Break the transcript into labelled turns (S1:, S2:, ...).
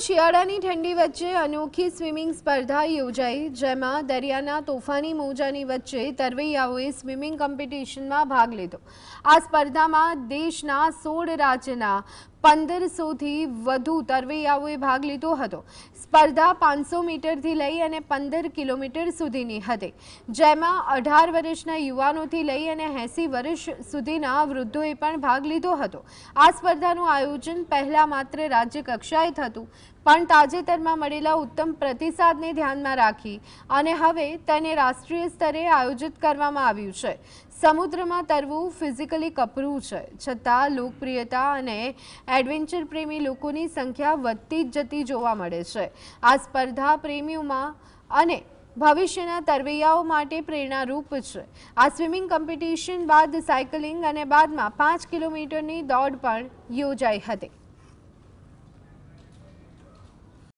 S1: શિયાળાની ઠંડી વચ્ચે અનોખી સ્વિમિંગ સ્પર્ધા યોજાઈ, જેમાં દરિયાના તોફાની મોજાની વચ્ચે તરવૈયાઓએ સ્વિમિંગ કોમ્પિટિશનમાં ભાગ લીધો। આ સ્પર્ધામાં દેશના 16 રાજ્યના 1500થી વધુ તરવૈયાઓએ ભાગ લીધો હતો। સ્પર્ધા 500 મીટરથી લઈ અને 15 કિલોમીટર સુધીની હતી, જેમાં 18 વર્ષના યુવાનોથી લઈ અને 80 વર્ષ સુધીના વૃદ્ધોએ પણ ભાગ લીધો હતો। આ સ્પર્ધાનું આયોજન પહેલા માત્ર રાજ્ય કક્ષાએ થતું, પણ તાજેતરમાં મળેલા ઉત્તમ પ્રતિસાદને ધ્યાનમાં રાખી અને હવે તેને રાષ્ટ્રીય સ્તરે આયોજિત કરવામાં આવ્યું છે। સમુદ્રમાં તરવું ફિઝિકલી કપરું છે, છતાં લોકપ્રિયતા અને એડવેન્ચર પ્રેમી લોકોની સંખ્યા વધતી જ જતી જોવા મળે છે। આ સ્પર્ધા પ્રેમીઓમાં અને ભવિષ્યના તરવૈયાઓ માટે પ્રેરણારૂપ છે। આ સ્વિમિંગ કોમ્પિટિશન બાદ સાયકલિંગ અને બાદમાં 5 કિલોમીટરની દોડ પણ યોજાઈ હતી।